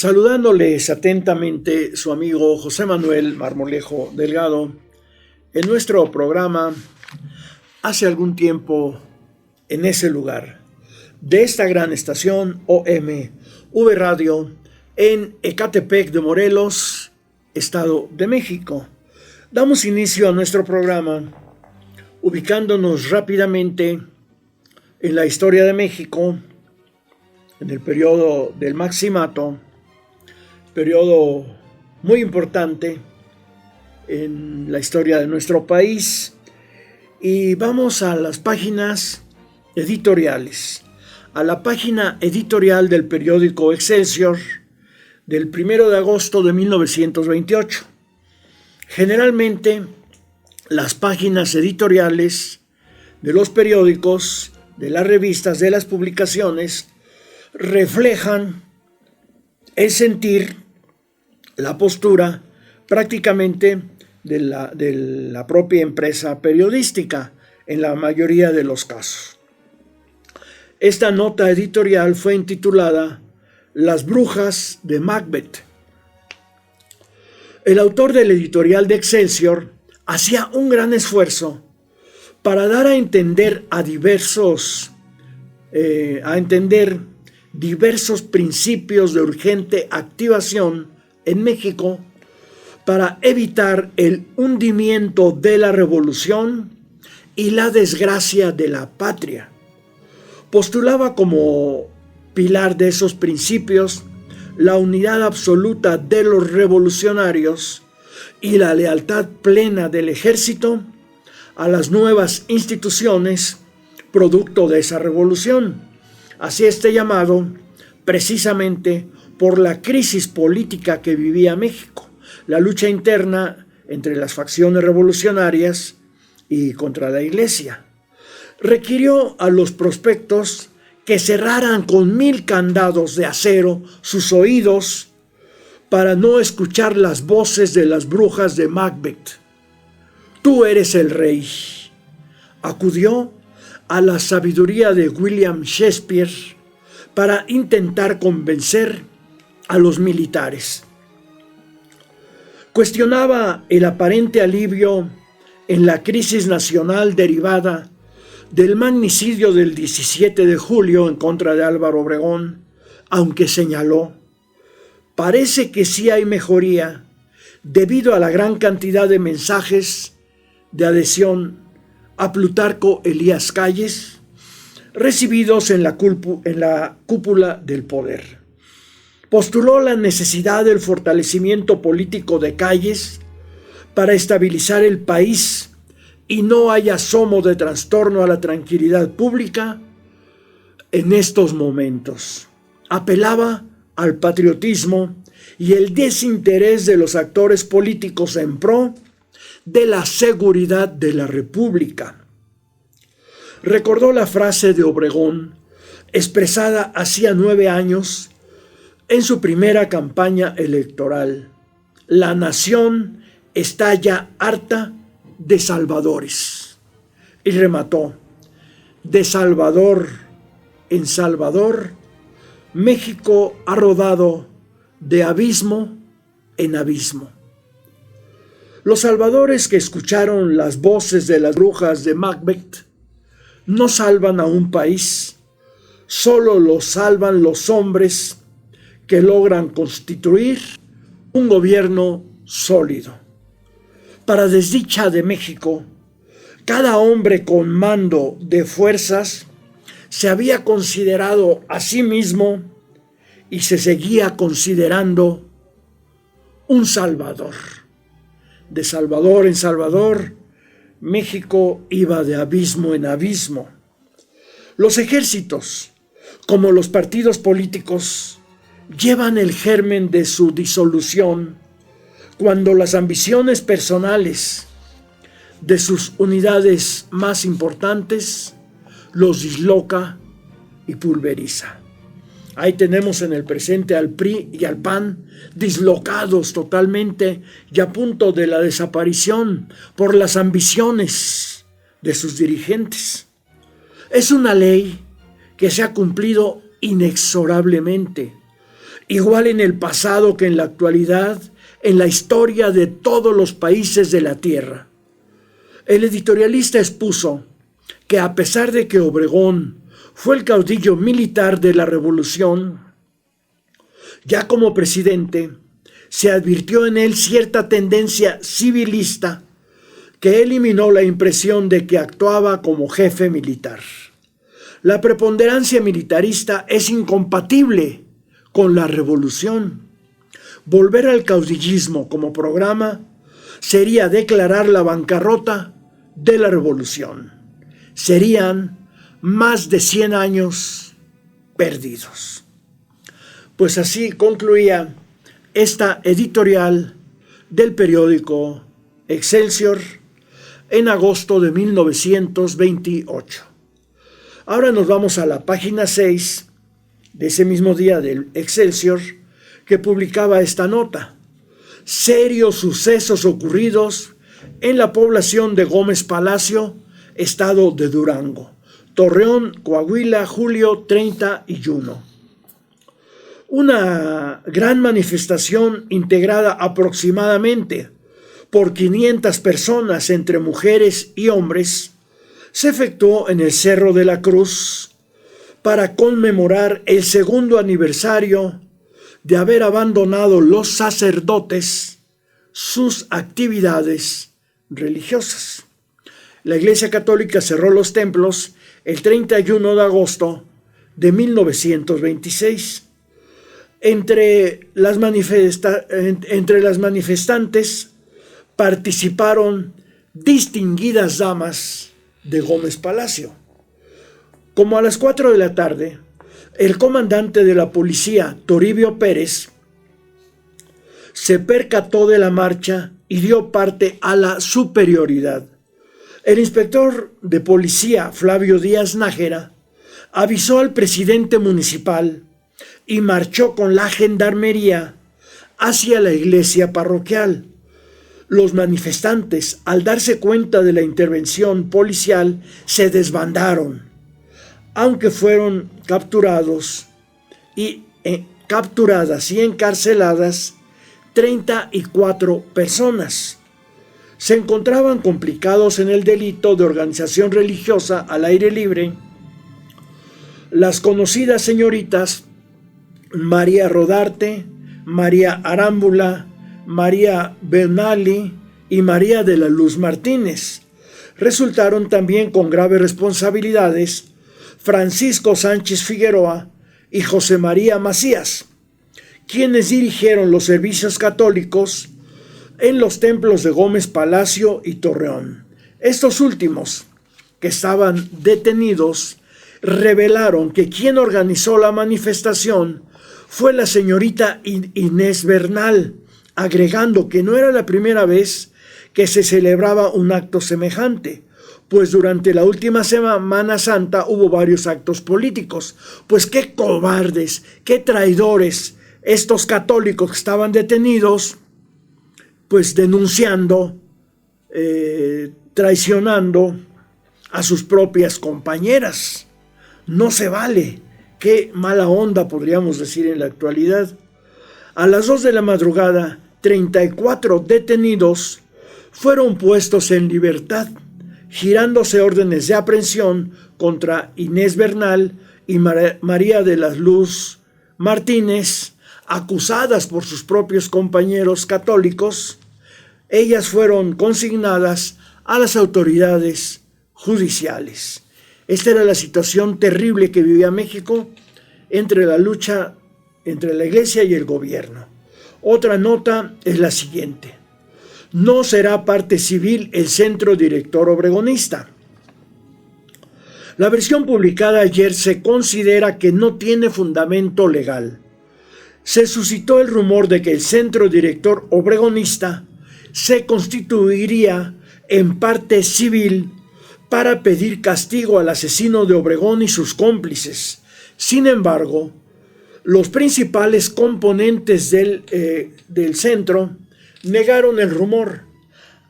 Saludándoles atentamente su amigo José Manuel Marmolejo Delgado en nuestro programa hace algún tiempo en ese lugar de esta gran estación OM V Radio en Ecatepec de Morelos, Estado de México. Damos inicio a nuestro programa ubicándonos rápidamente en la historia de México, en el periodo del Maximato, periodo muy importante en la historia de nuestro país, y vamos a las páginas editoriales, a la página editorial del periódico Excelsior del 1 de agosto de 1928. Generalmente las páginas editoriales de los periódicos, de las revistas, de las publicaciones reflejan el sentir, la postura prácticamente de la propia empresa periodística en la mayoría de los casos. Esta nota editorial fue intitulada Las brujas de Macbeth. El autor del editorial de Excelsior hacía un gran esfuerzo para dar a entender diversos principios de urgente activación en México para evitar el hundimiento de la revolución y la desgracia de la patria. Postulaba como pilar de esos principios la unidad absoluta de los revolucionarios y la lealtad plena del ejército a las nuevas instituciones producto de esa revolución. Así este llamado, precisamente por la crisis política que vivía México, la lucha interna entre las facciones revolucionarias y contra la Iglesia. Requirió a los prospectos que cerraran con 1000 candados de acero sus oídos para no escuchar las voces de las brujas de Macbeth. Tú eres el rey. Acudió a la sabiduría de William Shakespeare para intentar convencer a los militares. Cuestionaba el aparente alivio en la crisis nacional derivada del magnicidio del 17 de julio en contra de Álvaro Obregón, aunque señaló: parece que sí hay mejoría debido a la gran cantidad de mensajes de adhesión a Plutarco Elías Calles recibidos en la cúpula del poder. Postuló la necesidad del fortalecimiento político de Calles para estabilizar el país y no haya asomo de trastorno a la tranquilidad pública en estos momentos. Apelaba al patriotismo y el desinterés de los actores políticos en pro de la seguridad de la República. Recordó la frase de Obregón, expresada hacía 9 años en su primera campaña electoral: la nación está ya harta de salvadores. Y remató: de Salvador en Salvador, México ha rodado de abismo en abismo. Los salvadores que escucharon las voces de las brujas de Macbeth no salvan a un país, solo lo salvan los hombres que logran constituir un gobierno sólido. Para desdicha de México, cada hombre con mando de fuerzas se había considerado a sí mismo y se seguía considerando un salvador. De Salvador en Salvador, México iba de abismo en abismo. Los ejércitos, como los partidos políticos, llevan el germen de su disolución cuando las ambiciones personales de sus unidades más importantes los disloca y pulveriza. Ahí tenemos en el presente al PRI y al PAN dislocados totalmente y a punto de la desaparición por las ambiciones de sus dirigentes. Es una ley que se ha cumplido inexorablemente igual en el pasado que en la actualidad, en la historia de todos los países de la tierra. El editorialista expuso que a pesar de que Obregón fue el caudillo militar de la revolución, ya como presidente se advirtió en él cierta tendencia civilista que eliminó la impresión de que actuaba como jefe militar. La preponderancia militarista es incompatible con la revolución. Volver al caudillismo como programa sería declarar la bancarrota de la revolución. Serían más de 100 años perdidos. Pues así concluía esta editorial del periódico Excelsior en agosto de 1928. Ahora nos vamos a la página 6 de ese mismo día del Excelsior, que publicaba esta nota: serios sucesos ocurridos en la población de Gómez Palacio, estado de Durango, Torreón, Coahuila, julio 31. Una gran manifestación integrada aproximadamente por 500 personas entre mujeres y hombres se efectuó en el Cerro de la Cruz para conmemorar el segundo aniversario de haber abandonado los sacerdotes sus actividades religiosas. La Iglesia Católica cerró los templos el 31 de agosto de 1926. Entre las manifestantes participaron distinguidas damas de Gómez Palacio. Como a las 4 de la tarde, el comandante de la policía, Toribio Pérez, se percató de la marcha y dio parte a la superioridad. El inspector de policía, Flavio Díaz Nájera, avisó al presidente municipal y marchó con la gendarmería hacia la iglesia parroquial. Los manifestantes, al darse cuenta de la intervención policial, se desbandaron, aunque fueron capturadas y encarceladas 34 personas. Se encontraban complicados en el delito de organización religiosa al aire libre las conocidas señoritas María Rodarte, María Arámbula, María Benali y María de la Luz Martínez. Resultaron también con graves responsabilidades Francisco Sánchez Figueroa y José María Macías, quienes dirigieron los servicios católicos en los templos de Gómez Palacio y Torreón. Estos últimos, que estaban detenidos, revelaron que quien organizó la manifestación fue la señorita Inés Bernal, agregando que no era la primera vez que se celebraba un acto semejante, pues durante la última Semana Santa hubo varios actos políticos. Pues qué cobardes, qué traidores estos católicos que estaban detenidos, pues denunciando, traicionando a sus propias compañeras. No se vale. Qué mala onda, podríamos decir en la actualidad. A las 2 de la madrugada, 34 detenidos fueron puestos en libertad, girándose órdenes de aprehensión contra Inés Bernal y María de la Luz Martínez, acusadas por sus propios compañeros católicos. Ellas fueron consignadas a las autoridades judiciales. Esta era la situación terrible que vivía México entre la lucha entre la iglesia y el gobierno. Otra nota es la siguiente: no será parte civil el centro director obregonista. La versión publicada ayer se considera que no tiene fundamento legal. Se suscitó el rumor de que el centro director obregonista se constituiría en parte civil para pedir castigo al asesino de Obregón y sus cómplices. Sin embargo, los principales componentes del centro negaron el rumor,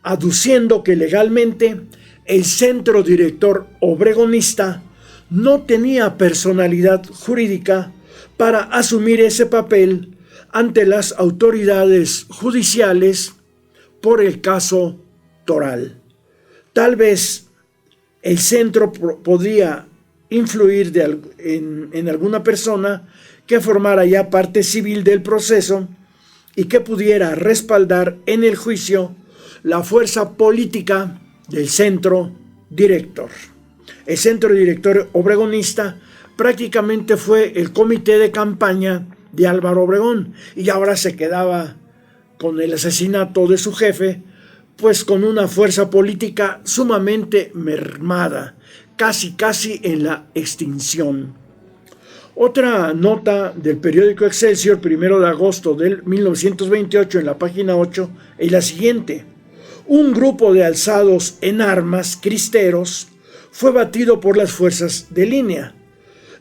aduciendo que legalmente el centro director obregonista no tenía personalidad jurídica para asumir ese papel ante las autoridades judiciales por el caso Toral. Tal vez el centro podría influir en alguna persona que formara ya parte civil del proceso y que pudiera respaldar en el juicio la fuerza política del centro director. El centro director obregonista prácticamente fue el comité de campaña de Álvaro Obregón y ahora se quedaba con el asesinato de su jefe, pues con una fuerza política sumamente mermada, casi en la extinción. Otra nota del periódico Excelsior, 1 de agosto de 1928, en la página 8, es la siguiente. Un grupo de alzados en armas cristeros fue batido por las fuerzas de línea.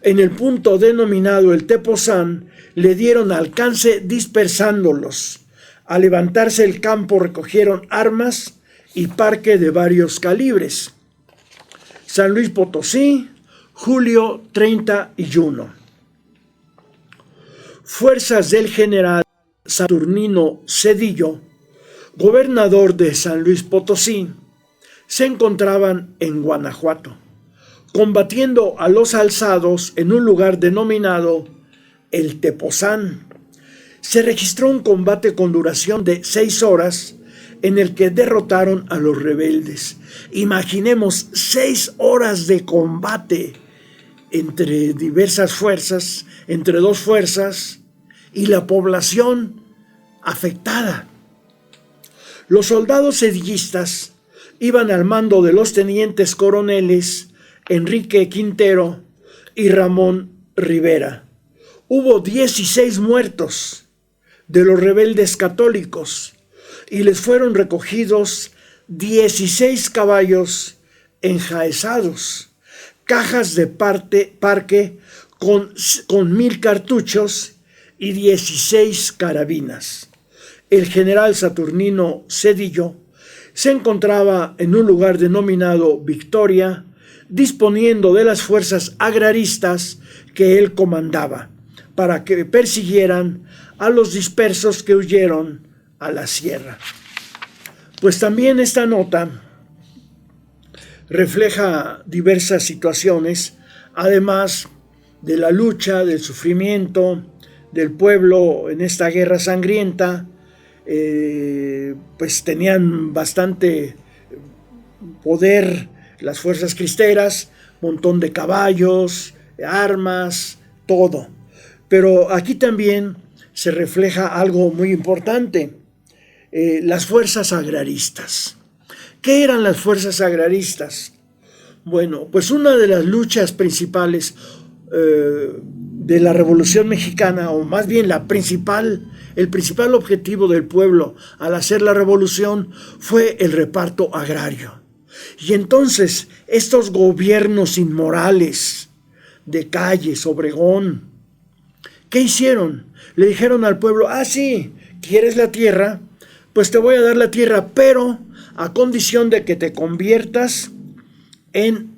En el punto denominado el Tepozán, le dieron alcance dispersándolos. Al levantarse el campo recogieron armas y parque de varios calibres. San Luis Potosí, julio 31. Fuerzas del general Saturnino Cedillo, gobernador de San Luis Potosí, se encontraban en Guanajuato, combatiendo a los alzados en un lugar denominado el Tepozán. Se registró un combate con duración de 6 horas en el que derrotaron a los rebeldes. Imaginemos 6 horas de combate entre diversas fuerzas, entre dos fuerzas y la población afectada. Los soldados sedillistas iban al mando de los tenientes coroneles Enrique Quintero y Ramón Rivera. Hubo 16 muertos de los rebeldes católicos y les fueron recogidos 16 caballos enjaezados, cajas de parque con 1,000 cartuchos y 16 carabinas. El general Saturnino Cedillo se encontraba en un lugar denominado Victoria, disponiendo de las fuerzas agraristas que él comandaba, para que persiguieran a los dispersos que huyeron a la sierra. Pues también esta nota refleja diversas situaciones, además de la lucha, del sufrimiento del pueblo en esta guerra sangrienta. Pues tenían bastante poder las fuerzas cristeras, montón de caballos, armas, todo. Pero aquí también se refleja algo muy importante, las fuerzas agraristas. ¿Qué eran las fuerzas agraristas? Bueno, pues una de las luchas principales de la Revolución Mexicana, o más bien el principal objetivo del pueblo al hacer la revolución fue el reparto agrario. Y entonces estos gobiernos inmorales de Calles, Obregón, ¿qué hicieron? Le dijeron al pueblo, sí, ¿quieres la tierra? Pues te voy a dar la tierra, pero a condición de que te conviertas en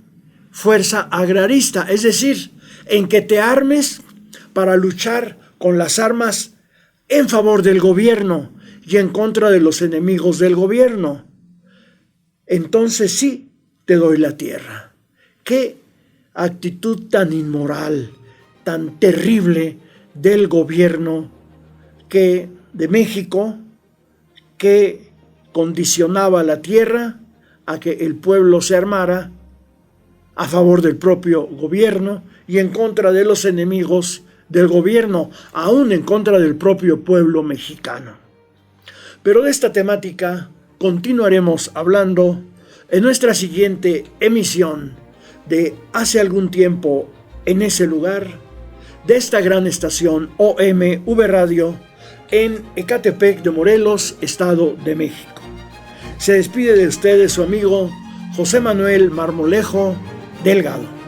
fuerza agrarista, es decir, en que te armes para luchar con las armas en favor del gobierno y en contra de los enemigos del gobierno. Entonces sí, te doy la tierra. Qué actitud tan inmoral, tan terrible del gobierno de México, que condicionaba la tierra a que el pueblo se armara a favor del propio gobierno y en contra de los enemigos del gobierno, aún en contra del propio pueblo mexicano. Pero de esta temática continuaremos hablando en nuestra siguiente emisión de Hace algún tiempo en ese lugar, de esta gran estación OMV Radio en Ecatepec de Morelos, Estado de México. Se despide de ustedes su amigo José Manuel Marmolejo Delgado.